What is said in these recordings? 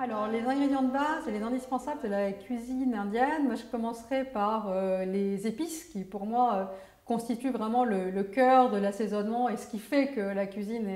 Alors, les ingrédients de base et les indispensables de la cuisine indienne, moi, je commencerai par les épices qui, pour moi, constituent vraiment le cœur de l'assaisonnement et ce qui fait que la cuisine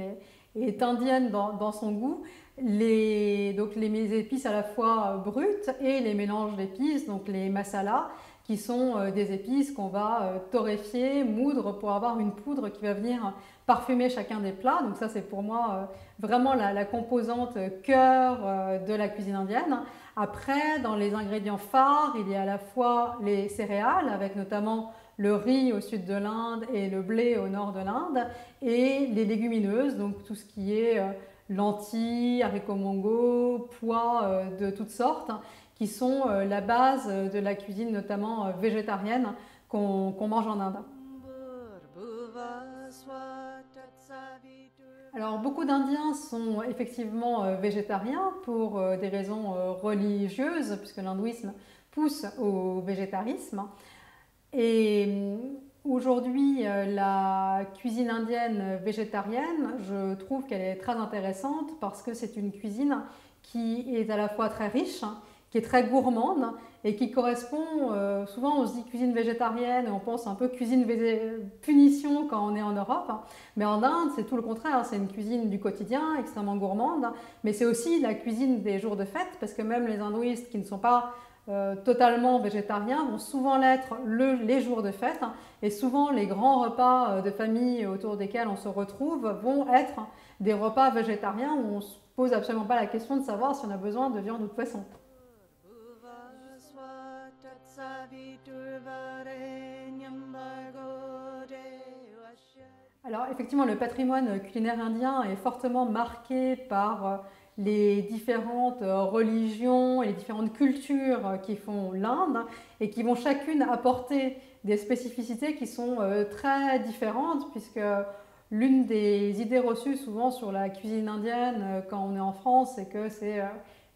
est indienne dans son goût. Donc, les épices à la fois brutes et les mélanges d'épices, donc les masalas, qui sont des épices qu'on va torréfier, moudre pour avoir une poudre qui va venir parfumer chacun des plats. Donc ça, c'est pour moi vraiment la composante cœur de la cuisine indienne. Après, dans les ingrédients phares, il y a à la fois les céréales, avec notamment le riz au sud de l'Inde et le blé au nord de l'Inde, et les légumineuses, donc tout ce qui est lentilles, haricots mongo, pois de toutes sortes, qui sont la base de la cuisine notamment végétarienne qu'on mange en Inde. Alors beaucoup d'Indiens sont effectivement végétariens pour des raisons religieuses, puisque l'hindouisme pousse au végétarisme. Et aujourd'hui, la cuisine indienne végétarienne, je trouve qu'elle est très intéressante parce que c'est une cuisine qui est à la fois très riche, qui est très gourmande et qui correspond, souvent on se dit cuisine végétarienne et on pense un peu cuisine punition quand on est en Europe, mais en Inde c'est tout le contraire, c'est une cuisine du quotidien extrêmement gourmande, mais c'est aussi la cuisine des jours de fête parce que même les hindouistes qui ne sont pas totalement végétariens vont souvent l'être les jours de fête et souvent les grands repas de famille autour desquels on se retrouve vont être des repas végétariens où on ne se pose absolument pas la question de savoir si on a besoin de viande ou de poisson. Alors effectivement, le patrimoine culinaire indien est fortement marqué par les différentes religions et les différentes cultures qui font l'Inde et qui vont chacune apporter des spécificités qui sont très différentes puisque l'une des idées reçues souvent sur la cuisine indienne quand on est en France, c'est que c'est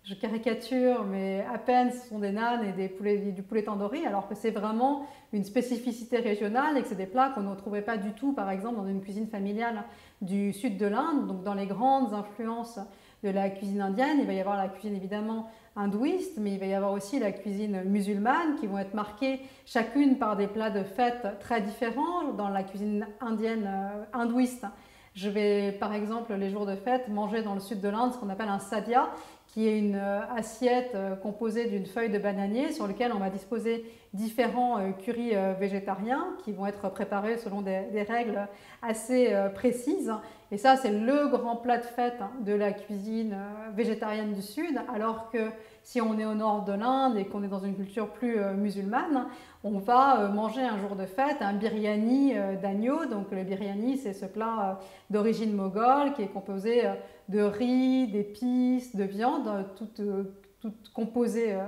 je caricature, mais à peine ce sont des nanes et du poulet tandoori, alors que c'est vraiment une spécificité régionale et que c'est des plats qu'on ne retrouverait pas du tout, par exemple, dans une cuisine familiale du sud de l'Inde. Donc dans les grandes influences de la cuisine indienne, il va y avoir la cuisine évidemment hindouiste, mais il va y avoir aussi la cuisine musulmane qui vont être marquées chacune par des plats de fête très différents. Dans la cuisine indienne hindouiste, je vais par exemple les jours de fête manger dans le sud de l'Inde ce qu'on appelle un sadhya, qui est une assiette composée d'une feuille de bananier sur laquelle on va disposer différents currys végétariens qui vont être préparés selon des règles assez précises. Et ça, c'est le grand plat de fête de la cuisine végétarienne du Sud, alors que si on est au nord de l'Inde et qu'on est dans une culture plus musulmane, on va manger un jour de fête un biryani d'agneau. Donc le biryani, c'est ce plat d'origine moghole qui est composé de riz, d'épices, de viande, toutes composées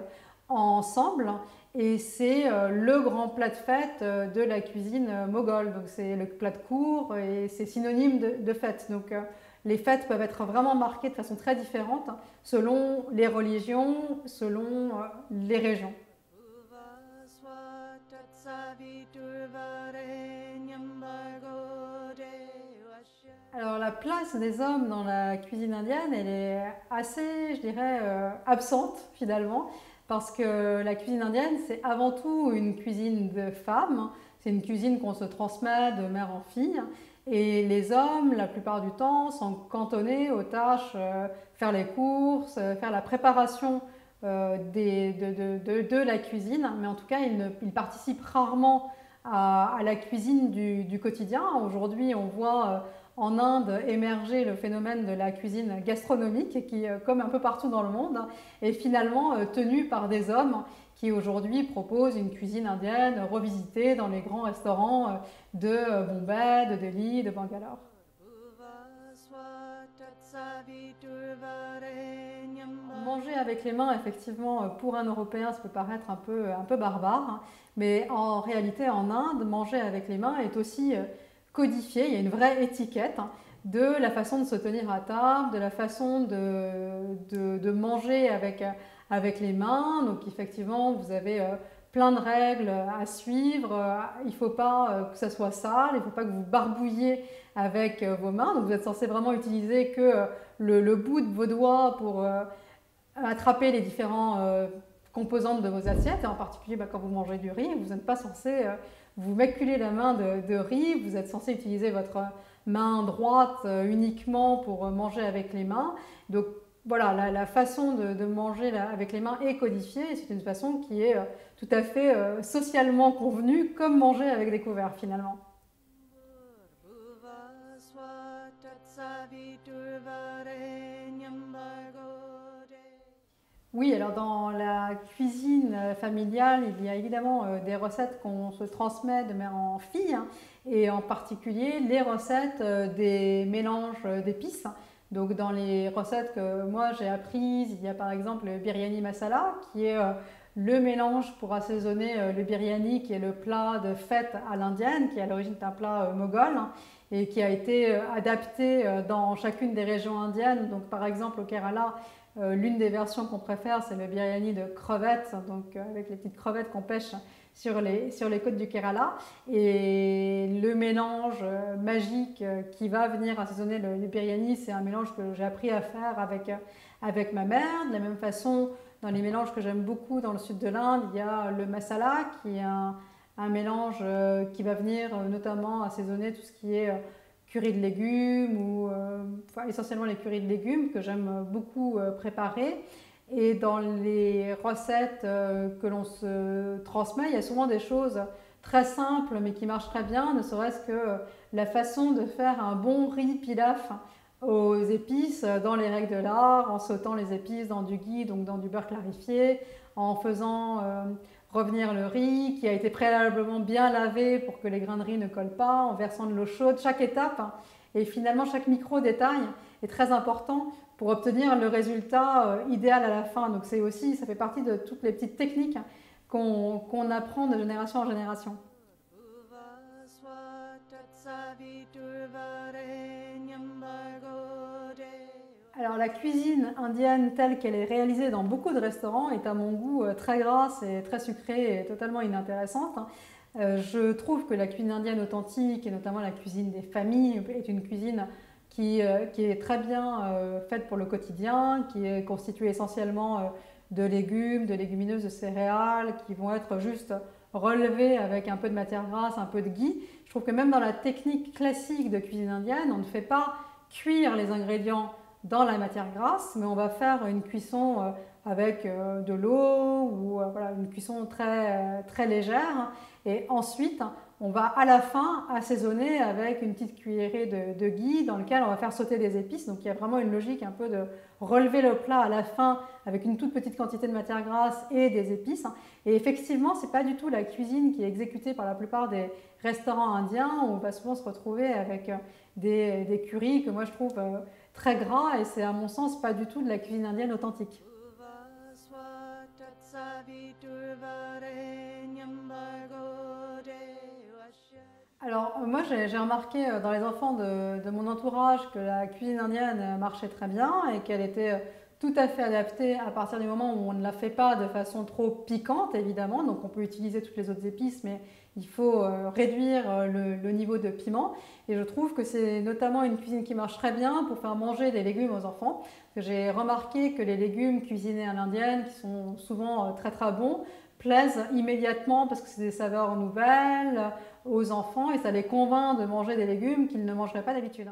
ensemble. Et c'est le grand plat de fête de la cuisine moghole. Donc c'est le plat de cour et c'est synonyme de fête. Donc les fêtes peuvent être vraiment marquées de façon très différente selon les religions, selon les régions. Alors la place des hommes dans la cuisine indienne, elle est assez, je dirais, absente finalement, parce que la cuisine indienne, c'est avant tout une cuisine de femmes, c'est une cuisine qu'on se transmet de mère en fille, et les hommes, la plupart du temps, sont cantonnés aux tâches, faire les courses, faire la préparation de la cuisine, mais en tout cas, ils participent rarement à la cuisine du quotidien. Aujourd'hui, on voit en Inde émerger le phénomène de la cuisine gastronomique qui, comme un peu partout dans le monde, est finalement tenu par des hommes qui aujourd'hui proposent une cuisine indienne revisitée dans les grands restaurants de Bombay, de Delhi, de Bangalore. Manger avec les mains, effectivement, pour un Européen, ça peut paraître un peu barbare, mais en réalité, en Inde, manger avec les mains est aussi codifié. Il y a une vraie étiquette de la façon de se tenir à table, de la façon de manger avec les mains. Donc effectivement, vous avez plein de règles à suivre. Il ne faut pas que ça soit sale, il ne faut pas que vous barbouilliez avec vos mains. Donc vous êtes censé vraiment utiliser que le bout de vos doigts pour attraper les différentes composantes de vos assiettes. Et en particulier quand vous mangez du riz, vous n'êtes pas censé vous maculer la main de riz. Vous êtes censé utiliser votre main droite uniquement pour manger avec les mains. Donc voilà, la façon de manger avec les mains est codifiée et c'est une façon qui est tout à fait socialement convenue, comme manger avec des couverts finalement. Oui, alors dans la cuisine familiale, il y a évidemment des recettes qu'on se transmet de mère en fille, hein, et en particulier les recettes des mélanges d'épices. Donc dans les recettes que moi j'ai apprises, il y a par exemple le biryani masala, qui est le mélange pour assaisonner le biryani, qui est le plat de fête à l'indienne, qui est à l'origine d'un plat moghol, hein, et qui a été adapté dans chacune des régions indiennes. Donc par exemple au Kerala, l'une des versions qu'on préfère, c'est le biryani de crevettes, donc avec les petites crevettes qu'on pêche sur les côtes du Kerala. Et le mélange magique qui va venir assaisonner le biryani, c'est un mélange que j'ai appris à faire avec ma mère. De la même façon, dans les mélanges que j'aime beaucoup dans le sud de l'Inde, il y a le masala, qui est un mélange qui va venir notamment assaisonner tout ce qui est curry de légumes ou essentiellement les currys de légumes que j'aime beaucoup préparer. Et dans les recettes que l'on se transmet, il y a souvent des choses très simples mais qui marchent très bien, ne serait-ce que la façon de faire un bon riz pilaf aux épices dans les règles de l'art, en sautant les épices dans du ghee, donc dans du beurre clarifié, en faisant revenir le riz qui a été préalablement bien lavé pour que les grains de riz ne collent pas, en versant de l'eau chaude, chaque étape, hein, et finalement chaque micro-détail est très important pour obtenir le résultat idéal à la fin. Donc ça fait partie de toutes les petites techniques qu'on apprend de génération en génération. Alors la cuisine indienne telle qu'elle est réalisée dans beaucoup de restaurants est à mon goût très grasse et très sucrée et totalement inintéressante. Je trouve que la cuisine indienne authentique et notamment la cuisine des familles est une cuisine qui est très bien faite pour le quotidien, qui est constituée essentiellement de légumes, de légumineuses, de céréales, qui vont être juste relevées avec un peu de matière grasse, un peu de ghee. Je trouve que même dans la technique classique de cuisine indienne, on ne fait pas cuire les ingrédients dans la matière grasse, mais on va faire une cuisson avec de l'eau ou voilà, une cuisson très légère. Et ensuite, on va à la fin assaisonner avec une petite cuillerée de ghee dans lequel on va faire sauter des épices. Donc il y a vraiment une logique un peu de relever le plat à la fin avec une toute petite quantité de matière grasse et des épices. Et effectivement, ce n'est pas du tout la cuisine qui est exécutée par la plupart des restaurants indiens où on va souvent se retrouver avec des currys que moi je trouve très gras et c'est à mon sens pas du tout de la cuisine indienne authentique. Alors moi j'ai remarqué dans les enfants de mon entourage que la cuisine indienne marchait très bien et qu'elle était tout à fait adaptée à partir du moment où on ne la fait pas de façon trop piquante évidemment, donc on peut utiliser toutes les autres épices mais il faut réduire le niveau de piment et je trouve que c'est notamment une cuisine qui marche très bien pour faire manger des légumes aux enfants. J'ai remarqué que les légumes cuisinés à l'indienne, qui sont souvent très bons, plaisent immédiatement parce que c'est des saveurs nouvelles aux enfants et ça les convainc de manger des légumes qu'ils ne mangeraient pas d'habitude.